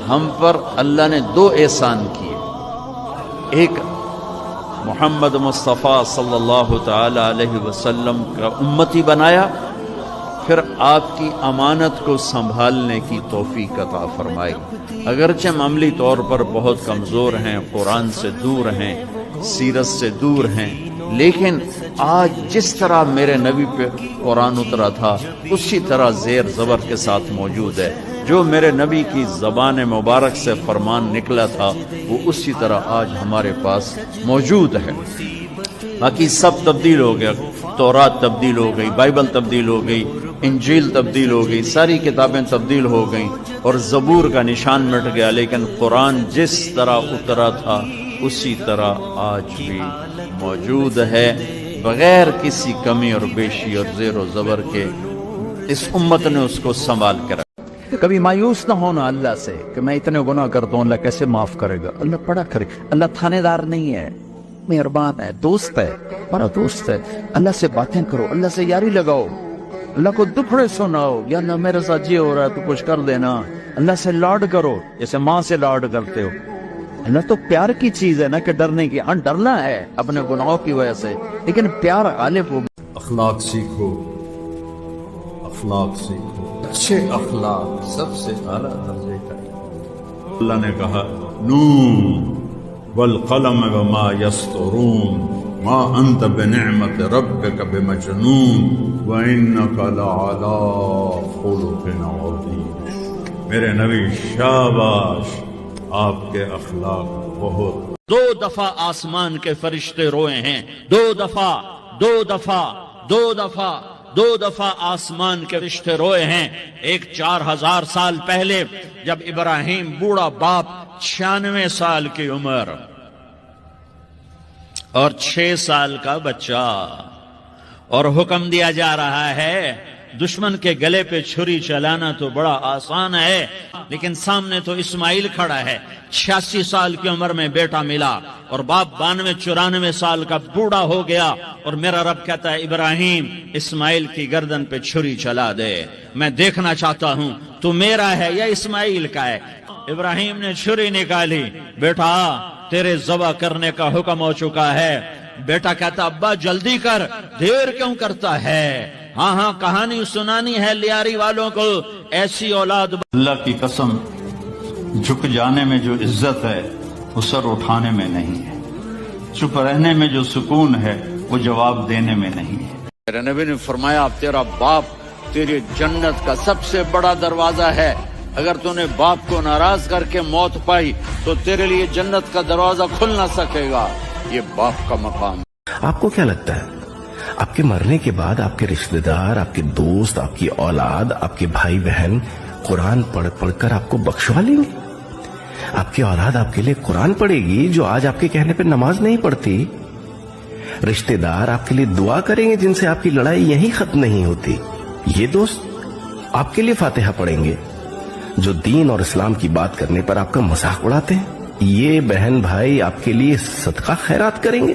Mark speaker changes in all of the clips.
Speaker 1: ہم پر اللہ نے دو احسان کیے، ایک محمد مصطفیٰ صلی اللہ تعالی علیہ وسلم کا امتی بنایا، پھر آپ کی امانت کو سنبھالنے کی توفیق عطا فرمائی۔ اگرچہ ہم عملی طور پر بہت کمزور ہیں، قرآن سے دور ہیں، سیرت سے دور ہیں، لیکن آج جس طرح میرے نبی پہ قرآن اترا تھا اسی طرح زیر زبر کے ساتھ موجود ہے۔ جو میرے نبی کی زبان مبارک سے فرمان نکلا تھا وہ اسی طرح آج ہمارے پاس موجود ہے۔ باقی سب تبدیل ہو گیا، تورات تبدیل ہو گئی، بائبل تبدیل ہو گئی، انجیل تبدیل ہو گئی، ساری کتابیں تبدیل ہو گئیں اور زبور کا نشان مٹ گیا، لیکن قرآن جس طرح اترا تھا اسی طرح آج بھی موجود ہے، بغیر کسی کمی اور بیشی اور زیر و زبر کے۔ اس امت نے اس کو سنبھال کر رکھا۔
Speaker 2: کبھی مایوس نہ ہونا اللہ سے کہ میں اتنے گناہ کرتا ہوں، اللہ کیسے معاف کرے گا؟ اللہ بڑا کرے، اللہ تھانے دار نہیں ہے، مہربان ہے، دوست ہے، بڑا دوست ہے۔ اللہ سے باتیں کرو، اللہ سے یاری لگاؤ، اللہ کو دکھڑے سناؤ، یا اللہ میرے ساتھ یہ ہو رہا ہے تو کچھ کر دینا۔ اللہ سے لاڈ کرو جیسے ماں سے لاڈ کرتے ہو۔ اللہ تو پیار کی چیز ہے نا کہ ڈرنے کی، ہاں ڈرنا ہے اپنے گناہوں کی وجہ سے، لیکن پیار غالب ہو۔
Speaker 3: اخلاق سیکھو، اخلاق سیکھو، اچھے اخلاق سب سے اعلیٰ درجے کا۔
Speaker 4: اللہ نے کہا نون والقلم وما یسطرون ما انت بنعمت ربک بمجنون وانک لعلی خلق عظیم۔ میرے نبی شاباش، آپ کے اخلاق بہت۔
Speaker 1: دو دفعہ آسمان کے فرشتے روئے ہیں، دو دفعہ، دو دفعہ، دو دفعہ، دو دفعہ آسمان کے فرشتے روئے ہیں۔ ایک 4000 سال پہلے جب ابراہیم بوڑھا باپ، 96 سال کی عمر اور 6 سال کا بچہ، اور حکم دیا جا رہا ہے دشمن کے گلے پہ چھری چلانا تو بڑا آسان ہے، لیکن سامنے تو اسماعیل کھڑا ہے، 86 سال کی عمر میں بیٹا ملا اور باپ 92-94 سال کا بوڑھا ہو گیا، اور میرا رب کہتا ہے ابراہیم اسماعیل کی گردن پہ چھری چلا دے، میں دیکھنا چاہتا ہوں تو میرا ہے یا اسماعیل کا ہے۔ ابراہیم نے چھری نکالی، بیٹا تیرے ذبح کرنے کا حکم ہو چکا ہے۔ بیٹا کہتا ابا جلدی کر، دیر کیوں کرتا ہے؟ ہاں ہاں کہانی سنانی ہے لیاری والوں کو، ایسی اولاد۔
Speaker 4: اللہ کی قسم، جھک جانے میں جو عزت ہے وہ سر اٹھانے میں نہیں ہے، چپ رہنے میں جو سکون ہے وہ جواب دینے میں نہیں ہے۔
Speaker 1: میرے نبی نے فرمایا تیرا باپ تیری جنت کا سب سے بڑا دروازہ ہے، اگر تو نے باپ کو ناراض کر کے موت پائی تو تیرے لیے جنت کا دروازہ کھل نہ سکے گا۔ یہ باپ کا مقام۔
Speaker 5: آپ کو کیا لگتا ہے آپ کے مرنے کے بعد آپ کے رشتہ دار، آپ کے دوست، آپ کی اولاد، آپ کے بھائی بہن قرآن پڑھ پڑھ کر آپ کو بخشوا لیں گے؟ آپ کی اولاد آپ کے لیے قرآن پڑھے گی جو آج آپ کے کہنے پہ نماز نہیں پڑھتی؟ رشتہ دار آپ کے لیے دعا کریں گے جن سے آپ کی لڑائی یہیں ختم نہیں ہوتی؟ یہ دوست آپ کے لیے فاتحہ پڑھیں گے جو دین اور اسلام کی بات کرنے پر آپ کا مذاق اڑاتے ہیں؟ یہ بہن بھائی آپ کے لیے صدقہ خیرات کریں گے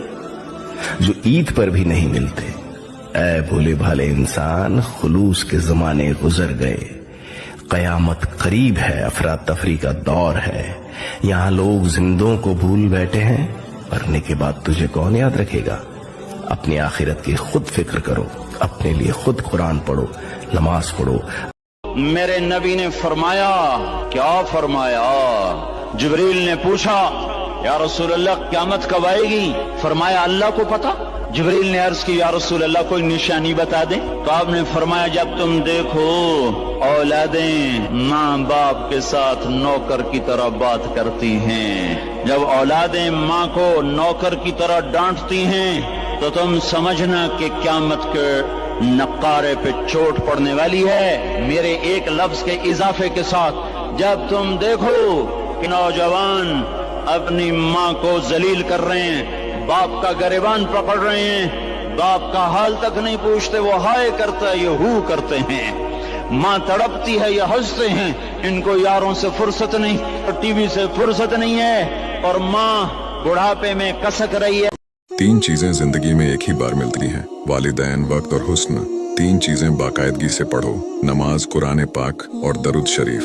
Speaker 5: جو عید پر بھی نہیں ملتے؟ اے بھولے بھالے انسان، خلوص کے زمانے گزر گئے، قیامت قریب ہے، افراتفری کا دور ہے، یہاں لوگ زندوں کو بھول بیٹھے ہیں، مرنے کے بعد تجھے کون یاد رکھے گا؟ اپنی آخرت کی خود فکر کرو، اپنے لیے خود قرآن پڑھو، نماز پڑھو۔
Speaker 1: میرے نبی نے فرمایا، کیا فرمایا؟ جبریل نے پوچھا یا رسول اللہ قیامت کب آئے گی؟ فرمایا اللہ کو پتا۔ جبریل نے عرض کی یا رسول اللہ کوئی نشانی بتا دیں؟ تو آپ نے فرمایا جب تم دیکھو اولادیں ماں باپ کے ساتھ نوکر کی طرح بات کرتی ہیں، جب اولادیں ماں کو نوکر کی طرح ڈانٹتی ہیں تو تم سمجھنا کہ قیامت کے نقارے پہ چوٹ پڑنے والی ہے۔ میرے ایک لفظ کے اضافے کے ساتھ، جب تم دیکھو کہ نوجوان اپنی ماں کو ذلیل کر رہے ہیں، باپ کا گریبان پکڑ رہے ہیں، باپ کا حال تک نہیں پوچھتے، وہ ہائے کرتا ہے یہ ہو کرتے ہیں، ماں تڑپتی ہے یہ ہنستے ہیں، ان کو یاروں سے فرصت نہیں، ٹی وی سے فرصت نہیں ہے، اور ماں بڑھاپے میں کسک رہی ہے۔
Speaker 6: 3 چیزیں زندگی میں ایک ہی بار ملتی ہیں، والدین، وقت اور حسن۔ 3 چیزیں باقاعدگی سے پڑھو، نماز، قرآن پاک اور درود شریف۔